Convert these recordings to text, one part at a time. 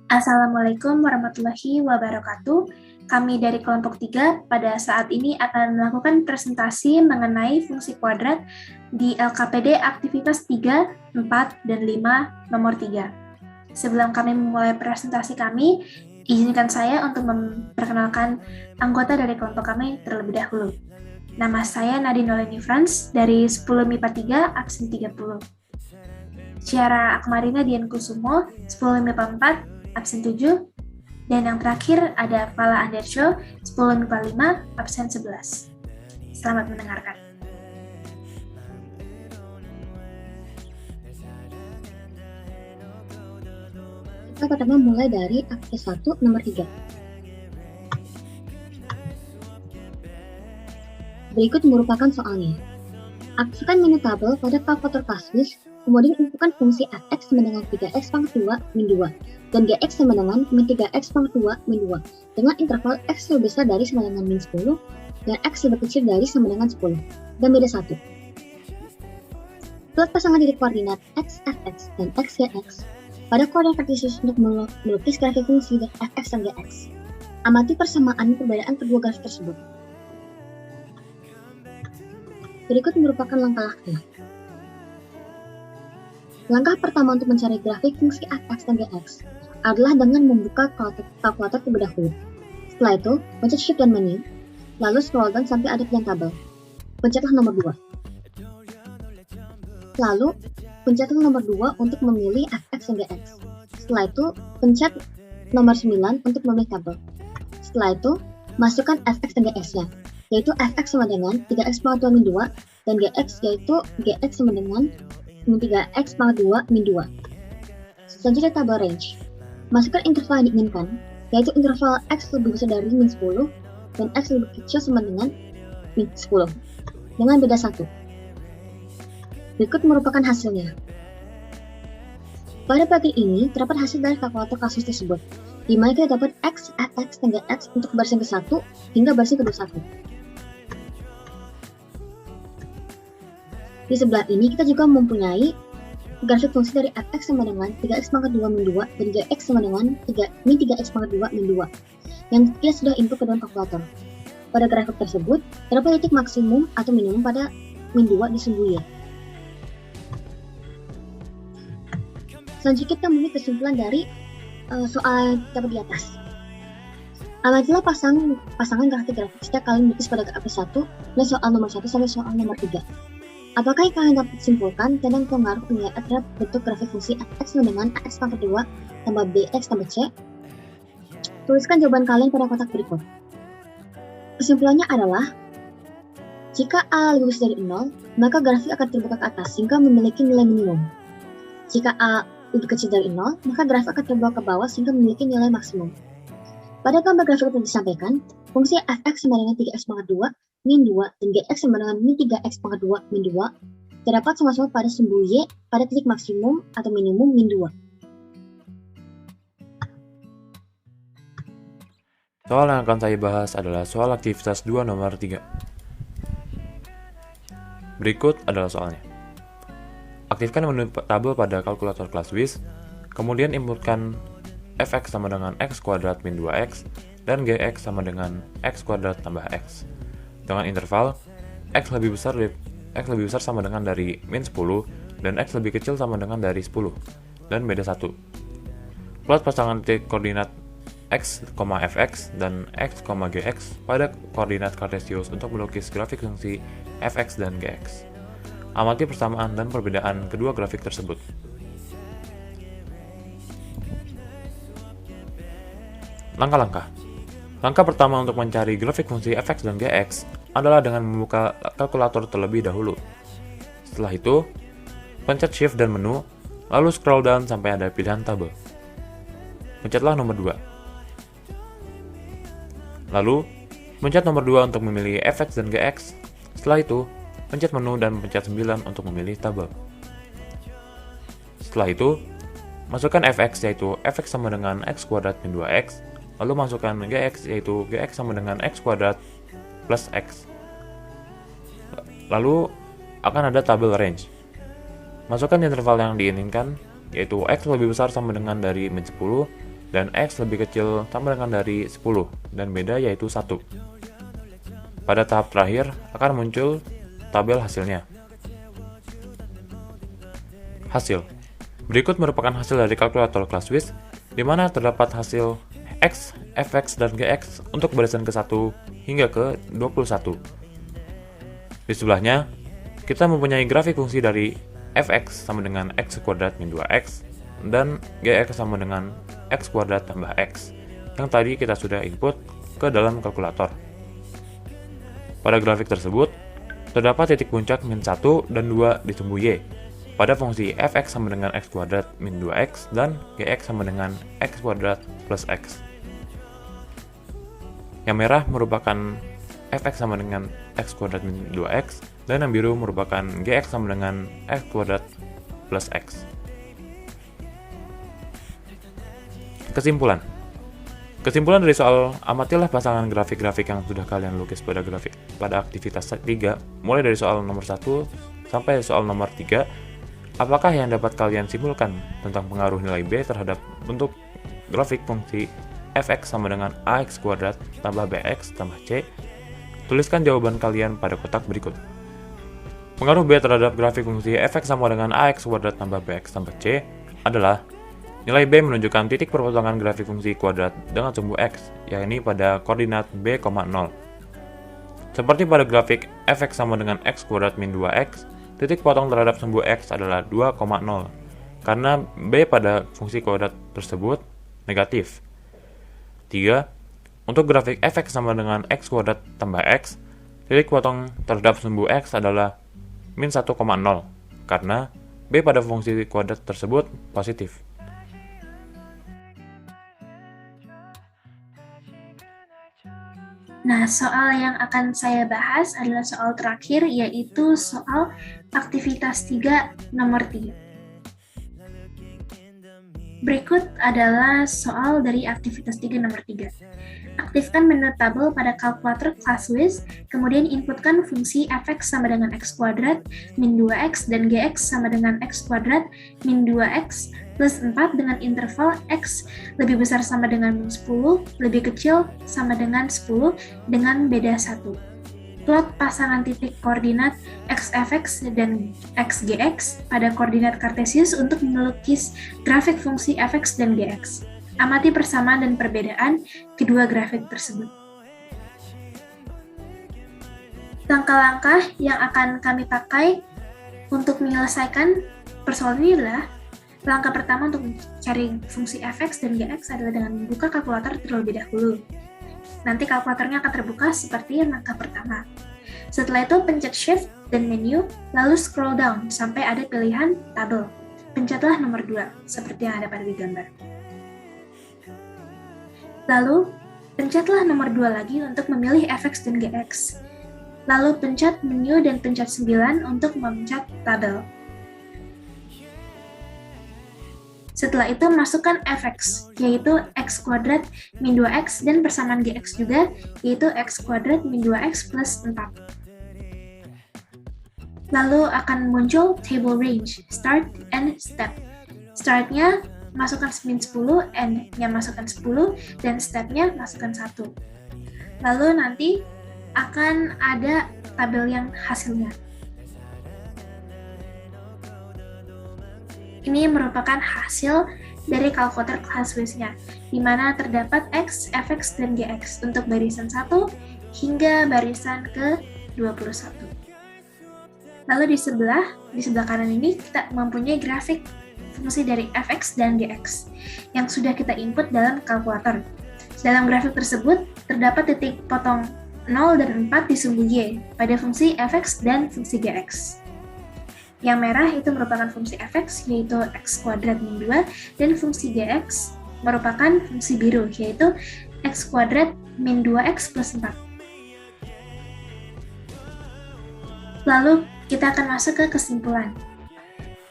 Assalamualaikum warahmatullahi wabarakatuh. Kami dari kelompok 3 pada saat ini akan melakukan presentasi mengenai fungsi kuadrat di LKPD aktivitas 3, 4, dan 5 nomor 3. Sebelum kami memulai presentasi kami, izinkan saya untuk memperkenalkan anggota dari kelompok kami terlebih dahulu. Nama saya Nadine Nolini Frans dari 10 MIPA 3 absen 30. Ciara Akmarina Dian Kusumo 10 MIPA 4 absen 7, dan yang terakhir ada Fala Andersyo, 10 MIPA 5, absen 11. Selamat mendengarkan. Kita pertama mulai dari aktivitas 1 nomor 3. Berikut merupakan soalnya. Aktifkan menu tabel pada kalkulator Kaswis, kemudian inputkan fungsi fx sama dengan 3x pangkat 2 min 2 dan gx sama dengan min 3x pangkat 2 min 2 dengan interval x lebih besar dari sama dengan min 10 dan x lebih kecil dari sama dengan 10 dan beda 1. Buat pasangan titik koordinat x fx dan x gx pada koordinat kartesius untuk melukis grafik fungsi dan fx dan gx. Amati persamaan perbedaan kedua grafik tersebut. Berikut merupakan langkah-langkahnya. Langkah pertama untuk mencari grafik fungsi fx dan gx adalah dengan membuka kalkulator terlebih dahulu. Setelah itu, pencet Shift dan menu, lalu scroll down sampai ada pilihan tabel. Pencetlah nomor 2. Lalu, pencetlah nomor 2 untuk memilih fx dan gx. Setelah itu, pencet nomor 9 untuk memilih tabel. Setelah itu, masukkan fx dan gx-nya, yaitu fx sama dengan 3x pangkat 2 min 2 dan gx yaitu gx sama dengan min 3x pangkat 2 min 2. Selanjutnya tabel range. Masukkan interval yang diinginkan, yaitu interval x lebih besar dari min 10 dan x lebih kecil sama dengan min 10 dengan beda 1. Berikut merupakan hasilnya. Pada bagian ini terdapat hasil dari kalkulator kasus tersebut, di mana kita dapat x, fx, dan gx untuk barisan ke-1 hingga barisan ke-21. Di sebelah ini kita juga mempunyai grafik fungsi dari fx sama dengan 3x pangkat 2 min 2 dan gx sama dengan min 3x pangkat 2 min 2 yang kita sudah input ke dalam kalkulator. Pada grafik tersebut, terdapat titik maksimum atau minimum pada min 2 di sumbu Y. Selanjutnya kita memilih kesimpulan dari soal dapat di atas. Amatilah pasangan grafik-grafik setiap kali melukis pada grafik 1 dan soal nomor 1 sampai soal nomor 3. Apakah yang kalian dapat simpulkan tentang pengaruh penilaian terhadap bentuk grafik fungsi fx dengan ax pangkat 2 tambah bx tambah c? Tuliskan jawaban kalian pada kotak berikut. Kesimpulannya adalah, jika a lebih besar dari 0, maka grafik akan terbuka ke atas sehingga memiliki nilai minimum. Jika a lebih kecil dari 0, maka grafik akan terbawa ke bawah sehingga memiliki nilai maksimum. Pada gambar grafik yang disampaikan, fungsi fx sama dengan 3x pangkat 2 min 2 dan gx sama dengan min 3x pangkat 2 min 2 terdapat sama-sama pada sumbu y pada titik maksimum atau minimum min 2. Soal yang akan saya bahas adalah soal aktivitas 2 nomor 3. Berikut adalah soalnya. Aktifkan menu tabel pada kalkulator kelas WIS, kemudian inputkan fx sama dengan x kuadrat min 2x dan gx sama dengan x kuadrat tambah x dengan interval x lebih besar sama dengan dari min 10 dan x lebih kecil sama dengan dari 10 dan beda 1. Plot pasangan titik koordinat x, fx dan x, gx pada koordinat kartesius untuk melukis grafik fungsi fx dan gx. Amati persamaan dan perbedaan kedua grafik tersebut. Langkah-langkah. Langkah pertama untuk mencari grafik fungsi fx dan gx adalah dengan membuka kalkulator terlebih dahulu. Setelah itu, pencet Shift dan menu, lalu scroll down sampai ada pilihan tabel. Pencetlah nomor 2. Lalu, pencet nomor 2 untuk memilih fx dan gx. Setelah itu, pencet menu dan pencet 9 untuk memilih tabel. Setelah itu, masukkan fx yaitu fx sama dengan x kuadrat min 2x, lalu masukkan gx yaitu gx sama dengan x kuadrat plus x. Lalu akan ada tabel range. Masukkan interval yang diinginkan, yaitu x lebih besar sama dengan dari min 10 dan X lebih kecil sama dengan dari 10, dan beda yaitu 1. Pada tahap terakhir, akan muncul tabel hasilnya. Hasil. Berikut merupakan hasil dari kalkulator ClassWiz, di mana terdapat hasil X, Fx, dan Gx untuk barisan ke-1 hingga ke-21. Di sebelahnya, kita mempunyai grafik fungsi dari Fx sama dengan X kuadrat min 2X, dan Gx sama dengan X kuadrat tambah X, yang tadi kita sudah input ke dalam kalkulator. Pada grafik tersebut, terdapat titik puncak min 1 dan 2 di sumbu Y, pada fungsi Fx sama dengan X kuadrat min 2X, dan Gx sama dengan X kuadrat plus X. Yang merah merupakan Fx sama dengan X kuadrat min 2X, dan yang biru merupakan Gx sama dengan X kuadrat plus X. Kesimpulan. Kesimpulan dari soal, amatilah pasangan grafik-grafik yang sudah kalian lukis pada aktivitas 3, mulai dari soal nomor 1 sampai soal nomor 3. Apakah yang dapat kalian simpulkan tentang pengaruh nilai B terhadap bentuk grafik fungsi Fx sama dengan ax kuadrat tambah bx tambah c? Tuliskan jawaban kalian pada kotak berikut. Pengaruh B terhadap grafik fungsi Fx sama dengan ax kuadrat tambah bx tambah c adalah nilai B menunjukkan titik perpotongan grafik fungsi kuadrat dengan sumbu X, yakni pada koordinat B, 0. Seperti pada grafik Fx sama dengan X kuadrat min 2X, titik potong terhadap sumbu X adalah 2,0, karena B pada fungsi kuadrat tersebut negatif. 3. Untuk grafik Fx sama dengan X kuadrat tambah X, titik potong terhadap sumbu X adalah min 1,0, karena B pada fungsi kuadrat tersebut positif. Nah, soal yang akan saya bahas adalah soal terakhir, yaitu soal aktivitas 3 nomor 3. Berikut adalah soal dari aktivitas 3 nomor 3. Aktifkan menu tabel pada kalkulator ClassWiz, kemudian inputkan fungsi Fx sama dengan X kuadrat min 2X dan Gx sama dengan X kuadrat min 2X plus 4 dengan interval X lebih besar sama dengan min 10, lebih kecil sama dengan 10 dengan beda 1. Plot pasangan titik koordinat Xfx dan Xgx pada koordinat kartesius untuk melukis grafik fungsi Fx dan Gx. Amati persamaan dan perbedaan kedua grafik tersebut. Langkah-langkah yang akan kami pakai untuk menyelesaikan persoalan ini adalah: langkah pertama untuk mencari fungsi Fx dan Gx adalah dengan membuka kalkulator terlebih dahulu. Nanti kalkulatornya akan terbuka seperti langkah pertama. Setelah itu pencet Shift dan menu, lalu scroll down sampai ada pilihan tabel. Pencetlah nomor 2, seperti yang ada pada di gambar. Lalu, pencetlah nomor 2 lagi untuk memilih Fx dan Gx. Lalu pencet menu dan pencet 9 untuk memencet tabel. Setelah itu masukkan Fx, yaitu X kuadrat min 2X, dan persamaan Gx juga, yaitu X kuadrat min 2X plus 4. Lalu akan muncul table range, start and step. Startnya masukkan min 10, end-nya masukkan 10, dan step-nya masukkan 1. Lalu nanti akan ada tabel yang hasilnya. Ini merupakan hasil dari kalkulator ClassWiz-nya, di mana terdapat X, Fx, dan Gx untuk barisan 1 hingga barisan ke-21. Lalu di sebelah kanan ini kita mempunyai grafik fungsi dari Fx dan Gx yang sudah kita input dalam kalkulator. Dalam grafik tersebut, terdapat titik potong 0 dan 4 di sumbu Y pada fungsi Fx dan fungsi Gx. Yang merah itu merupakan fungsi Fx, yaitu X kuadrat min 2, dan fungsi Gx merupakan fungsi biru, yaitu X kuadrat min 2X plus 4. Lalu kita akan masuk ke kesimpulan.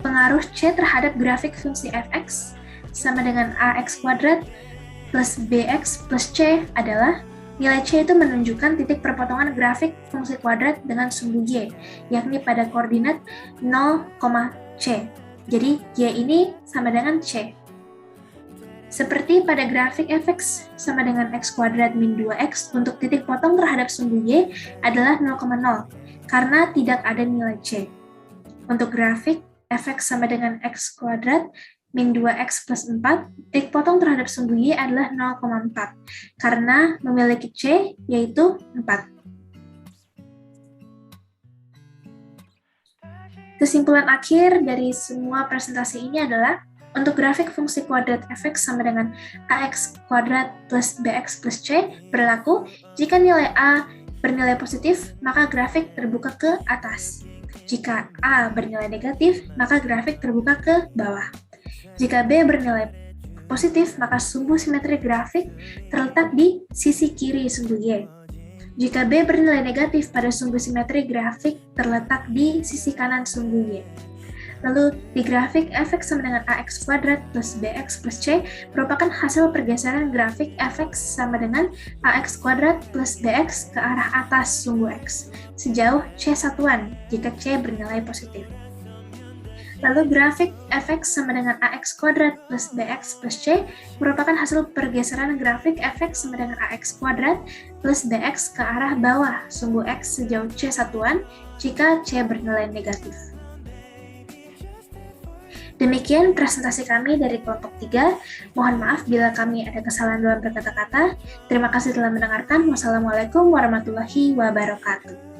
Pengaruh C terhadap grafik fungsi Fx sama dengan ax kuadrat plus bx plus c adalah nilai C itu menunjukkan titik perpotongan grafik fungsi kuadrat dengan sumbu Y, yakni pada koordinat 0, C. Jadi Y ini sama dengan C. Seperti pada grafik fx sama dengan x kuadrat min 2x, untuk titik potong terhadap sumbu y adalah 0,0 karena tidak ada nilai c. Untuk grafik fx sama dengan x kuadrat min 2x plus 4, titik potong terhadap sumbu y adalah 0,4 karena memiliki c yaitu 4. Kesimpulan akhir dari semua presentasi ini adalah untuk grafik fungsi kuadrat fx sama dengan ax kuadrat plus bx plus c berlaku jika nilai a bernilai positif, maka grafik terbuka ke atas. Jika a bernilai negatif, maka grafik terbuka ke bawah. Jika b bernilai positif, maka sumbu simetri grafik terletak di sisi kiri sumbu y. Jika b bernilai negatif pada sumbu simetri grafik terletak di sisi kanan sumbu y. Lalu di grafik fx sama dengan ax kuadrat plus bx plus c merupakan hasil pergeseran grafik fx sama dengan ax kuadrat plus bx ke arah atas sumbu x sejauh c satuan jika c bernilai positif. Lalu grafik fx sama dengan ax kuadrat plus bx plus c merupakan hasil pergeseran grafik fx sama dengan ax kuadrat plus bx ke arah bawah sumbu x sejauh c satuan jika c bernilai negatif. Demikian presentasi kami dari kelompok 3. Mohon maaf bila kami ada kesalahan dalam berkata-kata. Terima kasih telah mendengarkan. Wassalamualaikum warahmatullahi wabarakatuh.